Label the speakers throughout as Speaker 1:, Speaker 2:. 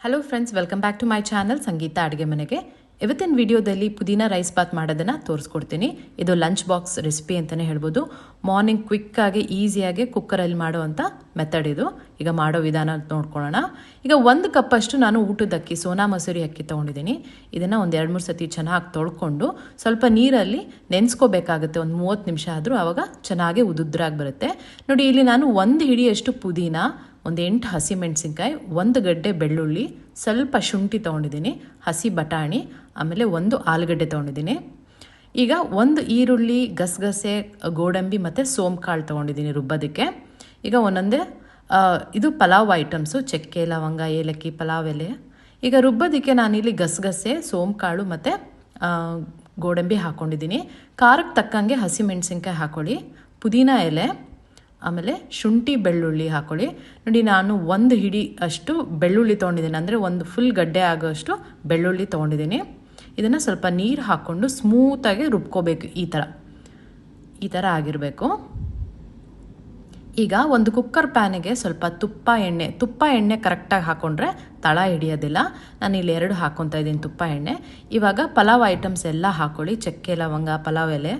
Speaker 1: Hello friends, welcome back to my channel Sangeetha ಅಡುಗೆ ಮನೆಗೆ. ಇವತ್ತಿನ ವಿಡಿಯೋದಲ್ಲಿ ಪುದೀನ ರೈಸ್ ಬಾತ್ ಮಾಡೋದನ್ನು ತೋರಿಸ್ಕೊಡ್ತೀನಿ. ಇದು ಲಂಚ್ ಬಾಕ್ಸ್ ರೆಸಿಪಿ ಅಂತಲೇ ಹೇಳ್ಬೋದು. ಮಾರ್ನಿಂಗ್ ಕ್ವಿಕ್ಕಾಗಿ ಈಸಿಯಾಗಿ ಕುಕ್ಕರಲ್ಲಿ ಮಾಡುವಂಥ ಮೆಥಡ್ ಇದು. ಈಗ ಮಾಡೋ ವಿಧಾನ ನೋಡ್ಕೊಳ್ಳೋಣ. ಈಗ 1 ಕಪ್ಪಷ್ಟು ನಾನು ಊಟದ ಅಕ್ಕಿ, ಸೋನಾ ಮಸೂರಿ ಅಕ್ಕಿ ತೊಗೊಂಡಿದ್ದೀನಿ. ಇದನ್ನು ಒಂದು 2-3 ಸತಿ ಚೆನ್ನಾಗಿ ತೊಳ್ಕೊಂಡು ಸ್ವಲ್ಪ ನೀರಲ್ಲಿ ನೆನೆಸ್ಕೋಬೇಕಾಗುತ್ತೆ. ಒಂದು 30 ನಿಮಿಷ ಆದರೂ ಆವಾಗ ಚೆನ್ನಾಗಿ ಉದುದ್ರಾಗಿ ಬರುತ್ತೆ. ನೋಡಿ, ಇಲ್ಲಿ ನಾನು 1 ಹಿಡಿಯಷ್ಟು ಪುದೀನ, ಒಂದು 8 ಹಸಿಮೆಣಸಿನ್ಕಾಯಿ, 1 ಗಡ್ಡೆ ಬೆಳ್ಳುಳ್ಳಿ, ಸ್ವಲ್ಪ ಶುಂಠಿ ತೊಗೊಂಡಿದ್ದೀನಿ, ಹಸಿ ಬಟಾಣಿ, ಆಮೇಲೆ 1 ಆಲೂಗಡ್ಡೆ ತೊಗೊಂಡಿದ್ದೀನಿ. ಈಗ 1 ಈರುಳ್ಳಿ, ಗಸಗಸೆ, ಗೋಡಂಬಿ ಮತ್ತು ಸೋಂಕಾಳು ತೊಗೊಂಡಿದ್ದೀನಿ ರುಬ್ಬೋದಕ್ಕೆ. ಈಗ ಒಂದೊಂದೇ ಇದು ಪಲಾವ್ ಐಟಮ್ಸು, ಚಕ್ಕೆ, ಲವಂಗ, ಏಲಕ್ಕಿ, ಪಲಾವ್ ಎಲೆ. ಈಗ ರುಬ್ಬೋದಕ್ಕೆ ನಾನಿಲ್ಲಿ ಗಸಗಸೆ, ಸೋಂಕಾಳು ಮತ್ತು ಗೋಡಂಬಿ ಹಾಕ್ಕೊಂಡಿದ್ದೀನಿ. ಖಾರಕ್ಕೆ ತಕ್ಕಂಗೆ ಹಸಿಮೆಣಸಿನ್ಕಾಯಿ ಹಾಕ್ಕೊಳ್ಳಿ, ಪುದೀನ ಎಲೆ, ಆಮೇಲೆ ಶುಂಠಿ ಬೆಳ್ಳುಳ್ಳಿ ಹಾಕ್ಕೊಳ್ಳಿ. ನೋಡಿ, ನಾನು 1 ಹಿಡಿ ಅಷ್ಟು ಬೆಳ್ಳುಳ್ಳಿ ತೊಗೊಂಡಿದ್ದೀನಿ, ಅಂದರೆ 1 ಫುಲ್ ಗಡ್ಡೆ ಆಗೋಷ್ಟು ಬೆಳ್ಳುಳ್ಳಿ ತೊಗೊಂಡಿದ್ದೀನಿ. ಇದನ್ನು ಸ್ವಲ್ಪ ನೀರು ಹಾಕ್ಕೊಂಡು ಸ್ಮೂತಾಗಿ ರುಬ್ಕೋಬೇಕು. ಈ ಥರ ಆಗಿರಬೇಕು. ಈಗ ಒಂದು ಕುಕ್ಕರ್ ಪ್ಯಾನಿಗೆ ಸ್ವಲ್ಪ ತುಪ್ಪ ಎಣ್ಣೆ ಕರೆಕ್ಟಾಗಿ ಹಾಕ್ಕೊಂಡ್ರೆ ತಳ ಹಿಡಿಯೋದಿಲ್ಲ. ನಾನು ಇಲ್ಲಿ 2 ಹಾಕ್ಕೊತಾ ಇದ್ದೀನಿ ತುಪ್ಪ ಎಣ್ಣೆ. ಇವಾಗ ಪಲಾವ್ ಐಟಮ್ಸ್ ಎಲ್ಲ ಹಾಕ್ಕೊಳ್ಳಿ, ಚಕ್ಕೆ, ಲವಂಗ, ಪಲಾವ್ ಎಲೆ,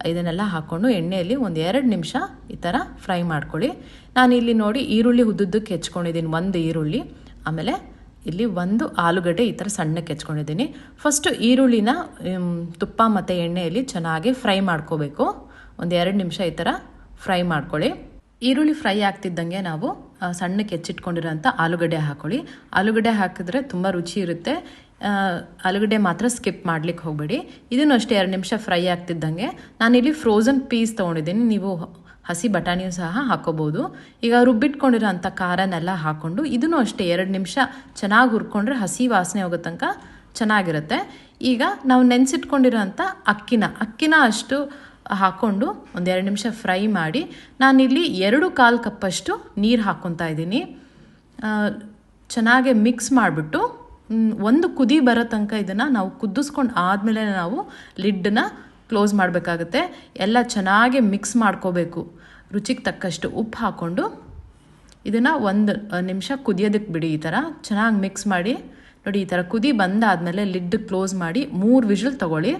Speaker 1: ಇದನ್ನೆಲ್ಲ ಹಾಕ್ಕೊಂಡು ಎಣ್ಣೆಯಲ್ಲಿ ಒಂದು 2 ನಿಮಿಷ ಈ ಥರ ಫ್ರೈ ಮಾಡ್ಕೊಳ್ಳಿ. ನಾನಿಲ್ಲಿ ನೋಡಿ ಈರುಳ್ಳಿ ಉದ್ದುದ್ದಕ್ಕೆ ಹೆಚ್ಕೊಂಡಿದ್ದೀನಿ, 1 ಈರುಳ್ಳಿ, ಆಮೇಲೆ ಇಲ್ಲಿ 1 ಆಲೂಗಡ್ಡೆ ಈ ಥರ ಸಣ್ಣಕ್ಕೆ ಹೆಚ್ಕೊಂಡಿದ್ದೀನಿ. ಫಸ್ಟು ಈರುಳ್ಳಿನ ತುಪ್ಪ ಮತ್ತು ಎಣ್ಣೆಯಲ್ಲಿ ಚೆನ್ನಾಗಿ ಫ್ರೈ ಮಾಡ್ಕೋಬೇಕು. ಒಂದು 2 ನಿಮಿಷ ಈ ಥರ ಫ್ರೈ ಮಾಡ್ಕೊಳ್ಳಿ. ಈರುಳ್ಳಿ ಫ್ರೈ ಆಗ್ತಿದ್ದಂಗೆ ನಾವು ಸಣ್ಣಕ್ಕೆ ಹೆಚ್ಚಿಟ್ಕೊಂಡಿರೋಂಥ ಆಲೂಗಡ್ಡೆ ಹಾಕ್ಕೊಳ್ಳಿ. ಆಲೂಗಡ್ಡೆ ಹಾಕಿದ್ರೆ ತುಂಬ ರುಚಿ ಇರುತ್ತೆ. ಆಲೂಗಡ್ಡೆ ಮಾತ್ರ ಸ್ಕಿಪ್ ಮಾಡ್ಲಿಕ್ಕೆ ಹೋಗಬೇಡಿ. ಇದನ್ನು ಅಷ್ಟೇ 2 ನಿಮಿಷ ಫ್ರೈ ಆಗ್ತಿದ್ದಂಗೆ ನಾನಿಲ್ಲಿ ಫ್ರೋಝನ್ ಪೀಸ್ ತೊಗೊಂಡಿದ್ದೀನಿ. ನೀವು ಹಸಿ ಬಟಾಣಿಯೂ ಸಹ ಹಾಕೋಬೋದು. ಈಗ ರುಬ್ಬಿಟ್ಕೊಂಡಿರೋ ಅಂಥ ಖಾರನೆಲ್ಲ ಹಾಕ್ಕೊಂಡು ಇದನ್ನು ಅಷ್ಟೇ 2 ನಿಮಿಷ ಚೆನ್ನಾಗಿ ಹುರ್ಕೊಂಡ್ರೆ ಹಸಿ ವಾಸನೆ ಹೋಗೋ ತನಕ ಚೆನ್ನಾಗಿರುತ್ತೆ. ಈಗ ನಾವು ನೆನೆಸಿಟ್ಕೊಂಡಿರೋ ಅಂಥ ಅಕ್ಕಿನ ಅಷ್ಟು ಹಾಕ್ಕೊಂಡು ಒಂದು 2 ನಿಮಿಷ ಫ್ರೈ ಮಾಡಿ ನಾನಿಲ್ಲಿ 2-1/4 ಕಪ್ಪಷ್ಟು ನೀರು ಹಾಕ್ಕೊತಾ ಇದ್ದೀನಿ. ಚೆನ್ನಾಗಿ ಮಿಕ್ಸ್ ಮಾಡಿಬಿಟ್ಟು 1 ಕುದಿ ಬರೋ ತನಕ ಇದನ್ನು ನಾವು ಕುದಿಸ್ಕೊಂಡು ಆದಮೇಲೆ ನಾವು ಲಿಡ್ಡನ್ನ ಕ್ಲೋಸ್ ಮಾಡಬೇಕಾಗುತ್ತೆ. ಎಲ್ಲ ಚೆನ್ನಾಗಿ ಮಿಕ್ಸ್ ಮಾಡ್ಕೋಬೇಕು. ರುಚಿಗೆ ತಕ್ಕಷ್ಟು ಉಪ್ಪು ಹಾಕ್ಕೊಂಡು ಇದನ್ನು 1 ನಿಮಿಷ ಕುದಿಯೋದಕ್ಕೆ ಬಿಡಿ. ಈ ಥರ ಚೆನ್ನಾಗಿ ಮಿಕ್ಸ್ ಮಾಡಿ. ನೋಡಿ, ಈ ಥರ ಕುದಿ ಬಂದಾದಮೇಲೆ ಲಿಡ್ ಕ್ಲೋಸ್ ಮಾಡಿ 3 ವಿಷಲ್ ತೊಗೊಳ್ಳಿ.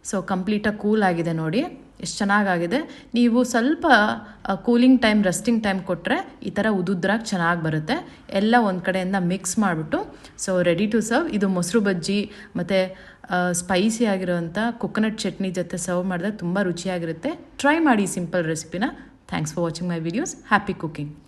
Speaker 1: ಸೊ ಕಂಪ್ಲೀಟಾಗಿ ಕೂಲ್ ಆಗಿದೆ ನೋಡಿ, ಎಷ್ಟು ಚೆನ್ನಾಗಾಗಿದೆ. ನೀವು ಸ್ವಲ್ಪ ಕೂಲಿಂಗ್ ಟೈಮ್, ರೆಸ್ಟಿಂಗ್ ಟೈಮ್ ಕೊಟ್ಟರೆ ಈ ಥರ ಉದುದ್ರಾಗಿ ಚೆನ್ನಾಗಿ ಬರುತ್ತೆ. ಎಲ್ಲ ಒಂದು ಕಡೆಯಿಂದ ಮಿಕ್ಸ್ ಮಾಡಿಬಿಟ್ಟು ಸೊ ರೆಡಿ ಟು ಸರ್ವ್. ಇದು ಮೊಸರು ಬಜ್ಜಿ ಮತ್ತು ಸ್ಪೈಸಿ ಆಗಿರೋವಂಥ ಕೊಕೊನಟ್ ಚಟ್ನಿ ಜೊತೆ ಸರ್ವ್ ಮಾಡಿದ್ರೆ ತುಂಬ ರುಚಿಯಾಗಿರುತ್ತೆ. ಟ್ರೈ ಮಾಡಿ ಸಿಂಪಲ್ ರೆಸಿಪಿನ. Thanks for watching my videos. Happy cooking.